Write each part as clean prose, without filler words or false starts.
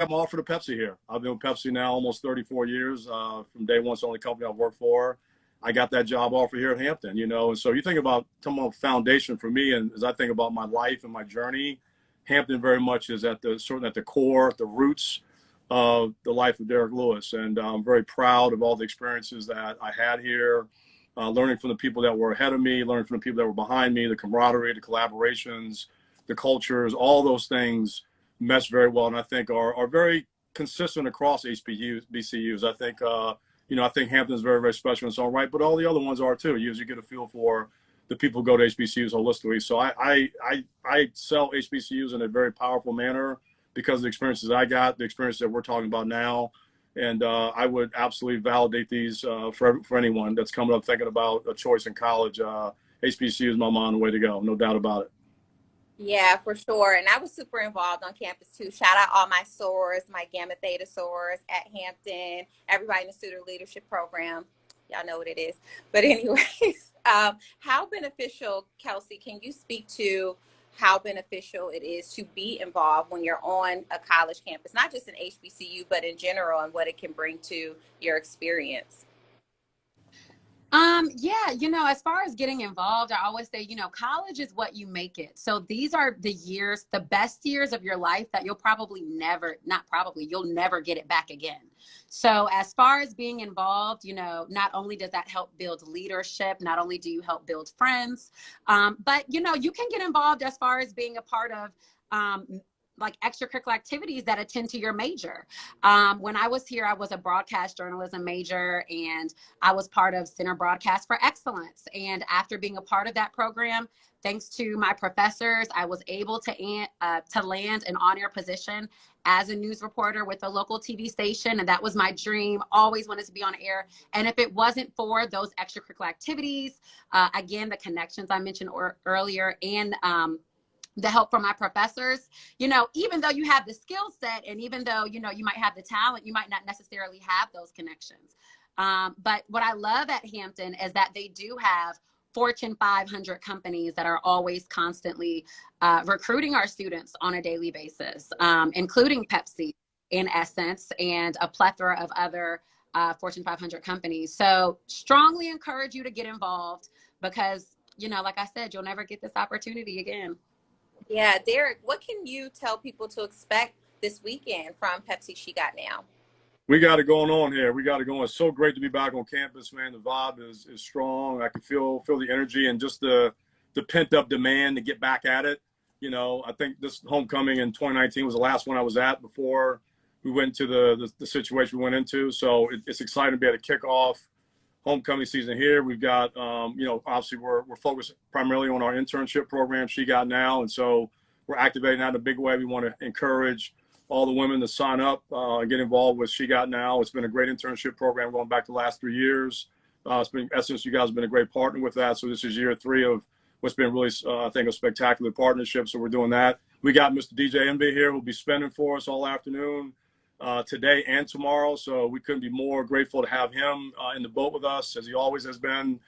I'm offered a Pepsi here. I've been with Pepsi now almost 34 years. From day one, it's the only company I've worked for. I got that job offer here at Hampton, you know. And so you think about talking about foundation for me, and as I think about my life and my journey, Hampton very much is at the core, the roots of the life of Derrick Lewis. And I'm very proud of all the experiences that I had here, learning from the people that were ahead of me, learning from the people that were behind me, the camaraderie, the collaborations, the cultures, all those things mesh very well, and I think are very consistent across HBCUs. I think I think Hampton is very, very special in its own right, but all the other ones are too. You get a feel for the people who go to HBCUs holistically. So I sell HBCUs in a very powerful manner because of the experiences I got, the experiences that we're talking about now, and I would absolutely validate these for anyone that's coming up thinking about a choice in college. HBCU is my mind, the way to go, no doubt about it. Yeah, for sure. And I was super involved on campus too. Shout out all my sorors, my Gamma Theta sorors at Hampton, everybody in the student leadership program. Y'all know what it is. But anyways, how beneficial, Kelsey, can you speak to how beneficial it is to be involved when you're on a college campus, not just in HBCU, but in general, and what it can bring to your experience? Yeah, as far as getting involved, I always say, college is what you make it. So these are the years, the best years of your life that you'll you'll never get it back again. So as far as being involved, not only does that help build leadership, not only do you help build friends, but, you can get involved as far as being a part of, like extracurricular activities that attend to your major. When I was here, I was a broadcast journalism major, and I was part of Center Broadcast for Excellence. And after being a part of that program, thanks to my professors, I was able to land an on-air position as a news reporter with a local TV station. And that was my dream, always wanted to be on air. And if it wasn't for those extracurricular activities, again, the connections I mentioned earlier, and the help from my professors, even though you have the skill set, and even though, you might have the talent, you might not necessarily have those connections. But what I love at Hampton is that they do have Fortune 500 companies that are always constantly recruiting our students on a daily basis, including Pepsi, in essence, and a plethora of other Fortune 500 companies. So strongly encourage you to get involved because, like I said, you'll never get this opportunity again. Yeah, Derrick, what can you tell people to expect this weekend from Pepsi She Got Now? We got it going on here. We got it going. It's so great to be back on campus, man. The vibe is strong. I can feel the energy and just the pent up demand to get back at it. I think this homecoming in 2019 was the last one I was at before we went to the situation we went into. So it's exciting to be able to kick off homecoming season here. We've got, obviously we're focused primarily on our internship program, She Got Now. And so we're activating that in a big way. We want to encourage all the women to sign up and get involved with She Got Now. It's been a great internship program going back the last 3 years. It's been Essence. You guys have been a great partner with that. So this is year 3 of what's been really, I think, a spectacular partnership. So we're doing that. We got Mr. djenvy here who'll be spinning for us all afternoon, today and tomorrow. So we couldn't be more grateful to have him in the boat with us, as he always has been,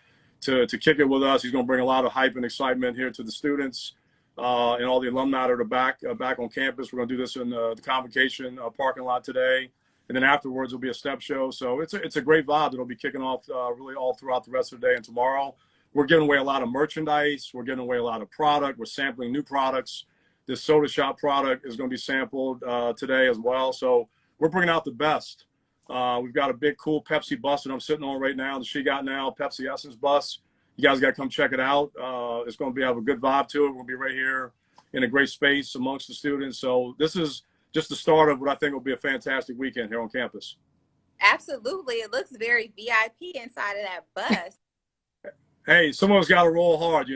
to kick it with us. He's going to bring a lot of hype and excitement here to the students and all the alumni that are back on campus. We're going to do this in the Convocation parking lot today. And then afterwards, it'll be a step show. So it's a great vibe that'll be kicking off really all throughout the rest of the day and tomorrow. We're giving away a lot of merchandise. We're giving away a lot of product. We're sampling new products. This soda shop product is going to be sampled today as well. So we're bringing out the best. We've got a big, cool Pepsi bus that I'm sitting on right now, the She Got Now Pepsi Essence bus. You guys got to come check it out. It's going to have a good vibe to it. We'll be right here in a great space amongst the students. So this is just the start of what I think will be a fantastic weekend here on campus. Absolutely. It looks very VIP inside of that bus. Hey, someone's got to roll hard,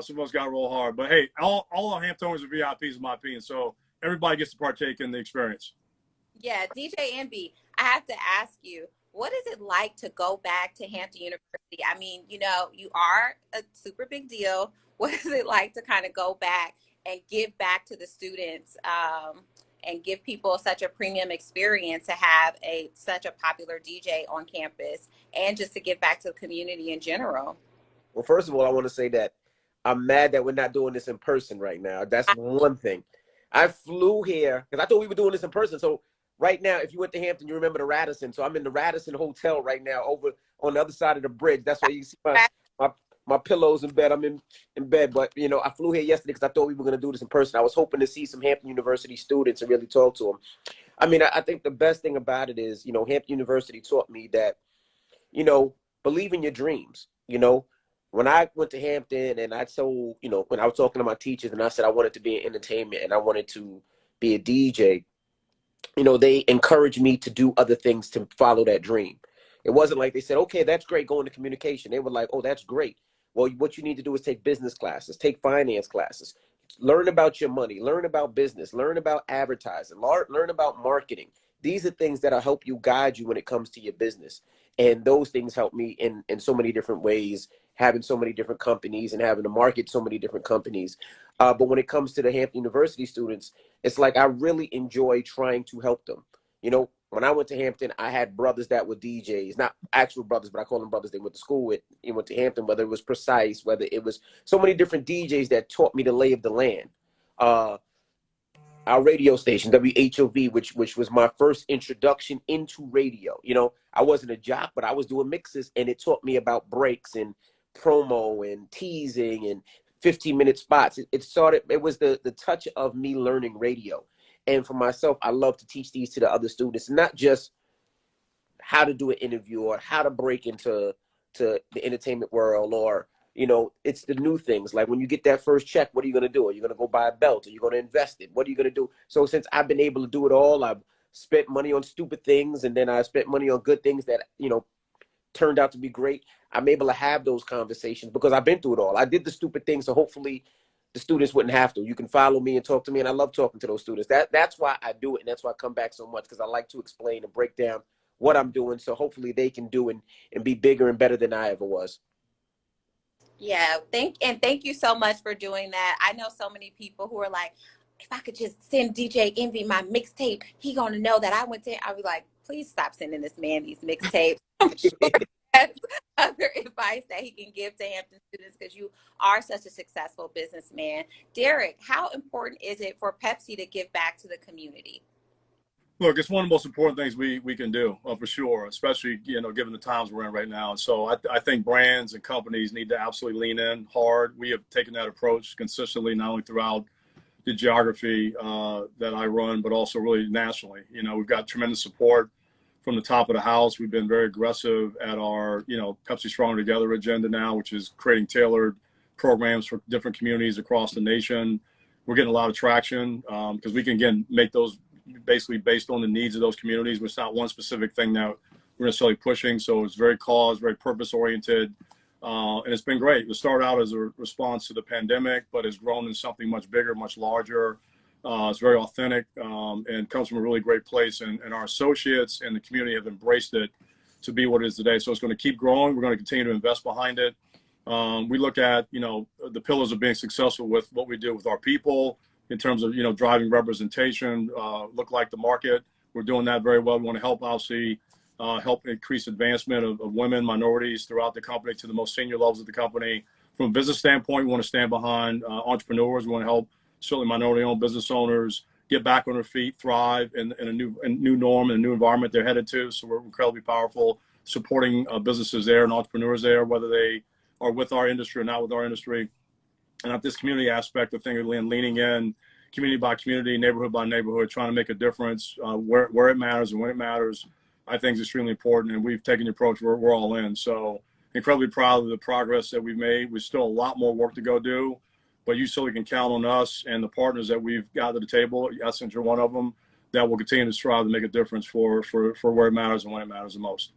someone's got to roll hard. But hey, all our Hamptonians are VIPs in my opinion. So everybody gets to partake in the experience. Yeah, djenvy, I have to ask you, what is it like to go back to Hampton University? I mean, you are a super big deal. What is it like to kind of go back and give back to the students and give people such a premium experience to have such a popular DJ on campus and just to give back to the community in general? Well, first of all, I want to say that I'm mad that we're not doing this in person right now. That's one thing. I flew here because I thought we were doing this in person. So right now, if you went to Hampton, you remember the Radisson. So I'm in the Radisson Hotel right now over on the other side of the bridge. That's why you see my pillows in bed. I'm in bed. But, you know, I flew here yesterday because I thought we were going to do this in person. I was hoping to see some Hampton University students and really talk to them. I mean, I think the best thing about it is, you know, Hampton University taught me that, you know, believe in your dreams. You know, when I went to Hampton and I told, you know, when I was talking to my teachers and I said I wanted to be in entertainment and I wanted to be a DJ, you know, they encouraged me to do other things to follow that dream. It wasn't like they said, okay, that's great, go into communication. They were like, oh, that's great. Well, what you need to do is take business classes, take finance classes, learn about your money, learn about business, learn about advertising, learn about marketing. These are things that'll help you guide you when it comes to your business. And those things help me in so many different ways, having so many different companies and having to market so many different companies. But when it comes to the Hampton University students, it's like I really enjoy trying to help them. You know, when I went to Hampton, I had brothers that were DJs, not actual brothers, but I call them brothers they went to school with. You went to Hampton, whether it was Precise, whether it was so many different DJs that taught me the lay of the land. Our radio station, WHOV, which was my first introduction into radio. You know, I wasn't a jock, but I was doing mixes, and it taught me about breaks and promo and teasing and 15-minute spots. It was the touch of me learning radio. And for myself, I love to teach these to the other students, not just how to do an interview or how to break into the entertainment world, or, you know, it's the new things. Like when you get that first check, what are you going to do? Are you going to go buy a belt? Are you going to invest it? What are you going to do? So since I've been able to do it all, I've spent money on stupid things, and then I spent money on good things that, you know, turned out to be great. I'm able to have those conversations because I've been through it all. I did the stupid things, so hopefully the students wouldn't have to. You can follow me and talk to me, and I love talking to those students. That's why I do it, and that's why I come back so much, because I like to explain and break down what I'm doing, so hopefully they can do and be bigger and better than I ever was. Yeah, thank you so much for doing that. I know so many people who are like, if I could just send DJ Envy my mixtape, he gonna know that I went to. I'll be like, please stop sending this man these mixtapes. I'm sure he has other advice that he can give to Hampton students, because you are such a successful businessman. Derrick, how important is it for Pepsi to give back to the community? Look, it's one of the most important things we can do, for sure, especially, you know, given the times we're in right now. And so I think brands and companies need to absolutely lean in hard. We have taken that approach consistently, not only throughout the geography that I run, but also really nationally. You know, we've got tremendous support from the top of the house. We've been very aggressive at our, you know, Pepsi Stronger Together agenda now, which is creating tailored programs for different communities across the nation. We're getting a lot of traction because we can, again, make those basically based on the needs of those communities. It's not one specific thing that we're necessarily pushing. So it's very very purpose oriented. And it's been great. It started out as a response to the pandemic, but has grown into something much bigger, much larger. It's very authentic and comes from a really great place. And our associates and the community have embraced it to be what it is today. So it's going to keep growing. We're going to continue to invest behind it. We look at, you know, the pillars of being successful with what we do with our people in terms of, you know, driving representation, look like the market. We're doing that very well. We want to help, obviously, help increase advancement of women, minorities throughout the company to the most senior levels of the company. From a business standpoint, we want to stand behind entrepreneurs. We want to help certainly minority-owned business owners get back on their feet, thrive in a new norm and a new environment they're headed to. So we're incredibly powerful supporting businesses there and entrepreneurs there, whether they are with our industry or not with our industry. And at this community aspect, I think leaning in community by community, neighborhood by neighborhood, trying to make a difference where it matters and when it matters, I think is extremely important. And we've taken the approach, we're all in. So incredibly proud of the progress that we've made. We've still a lot more work to go do, but you certainly can count on us and the partners that we've got to the table. Essence, you're one of them, that will continue to strive to make a difference for where it matters and when it matters the most.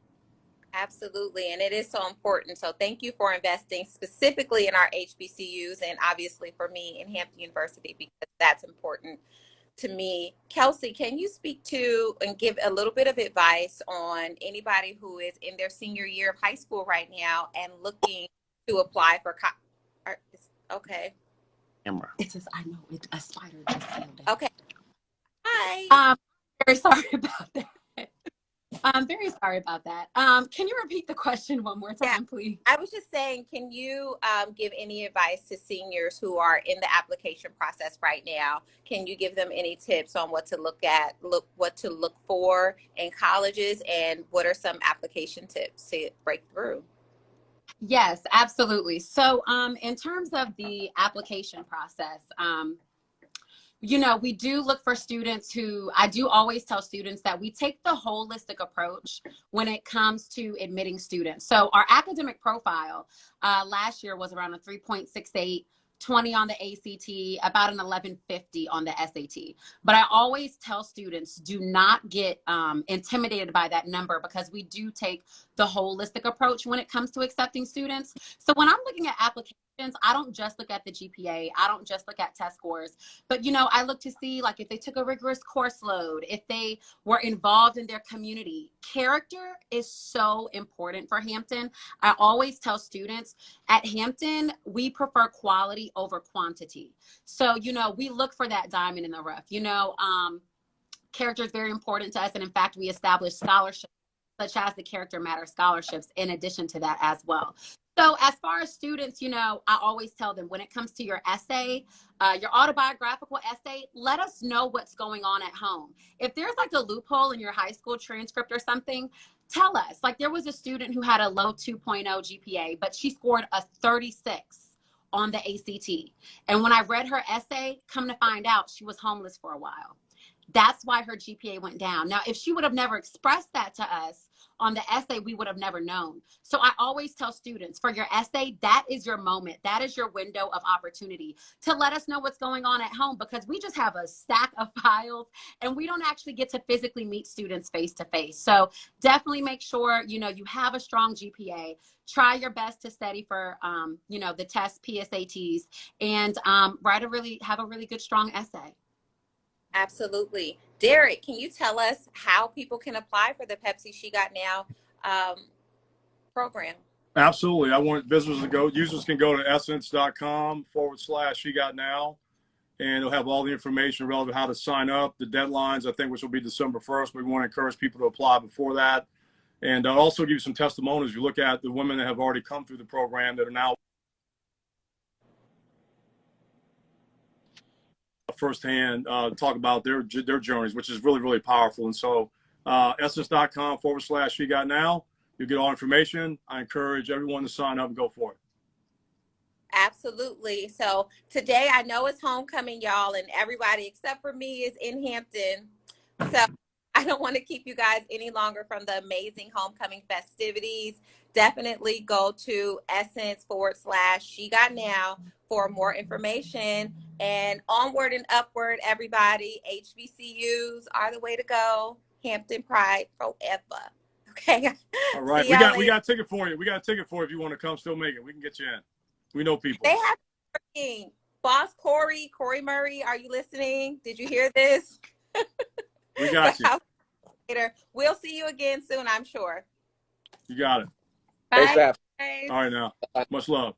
Absolutely. And it is so important. So thank you for investing specifically in our HBCUs and obviously for me in Hampton University, because that's important to me. Kelsey, can you speak to and give a little bit of advice on anybody who is in their senior year of high school right now and looking to apply for okay. Camera. It says, I know, a spider just killed it. Okay. Hi. Very sorry about that. I'm very sorry about that. Can you repeat the question one more time, please? I was just saying, can you give any advice to seniors who are in the application process right now? Can you give them any tips on what to what to look for in colleges, and what are some application tips to break through? Yes, absolutely. So in terms of the application process, you know, we do look for students who, I do always tell students that we take the holistic approach when it comes to admitting students. So our academic profile last year was around a 3.68, 20 on the ACT, about an 1150 on the SAT. But I always tell students, do not get intimidated by that number, because we do take the holistic approach when it comes to accepting students. So when I'm looking at applications, I don't just look at the GPA. I don't just look at test scores, but, you know, I look to see like if they took a rigorous course load, if they were involved in their community. Character is so important for Hampton. I always tell students at Hampton, we prefer quality over quantity. So, you know, we look for that diamond in the rough, you know, character is very important to us. And in fact, we establish scholarships such as the Character Matters scholarships in addition to that as well. So as far as students, you know, I always tell them when it comes to your essay, your autobiographical essay, let us know what's going on at home. If there's like a loophole in your high school transcript or something, tell us. Like there was a student who had a low 2.0 GPA, but she scored a 36 on the ACT. And when I read her essay, come to find out she was homeless for a while. That's why her GPA went down. Now, if she would have never expressed that to us on the essay, we would have never known. So I always tell students, for your essay, that is your moment. That is your window of opportunity to let us know what's going on at home, because we just have a stack of files and we don't actually get to physically meet students face to face. So definitely make sure, you know, you have a strong GPA. Try your best to study for, you know, the tests, PSATs, and have a really good, strong essay. Absolutely. Derrick, can you tell us how people can apply for the Pepsi She Got Now program? Absolutely. I want visitors to go. Users can go to essence.com/she got now, and it'll have all the information relative to how to sign up, the deadlines, I think, which will be December 1st. We want to encourage people to apply before that. And I'll also give you some testimonials. You look at the women that have already come through the program that are now firsthand talk about their journeys, which is really, really powerful. And so essence.com/she got now, you get all information. I encourage everyone to sign up and go for it. Absolutely. So today, I know it's homecoming, y'all, and everybody except for me is in Hampton. So I don't want to keep you guys any longer from the amazing homecoming festivities. Definitely go to essence/she got now for more information. And onward and upward, everybody. HBCUs are the way to go. Hampton Pride forever. Okay. All right. We got a ticket for you. We got a ticket for you if you want to come still make it. We can get you in. We know people. They have working. Boss Corey Murray, are you listening? Did you hear this? We got you. Later. We'll see you again soon, I'm sure. You got it. Bye. Thanks, all right now. Much love.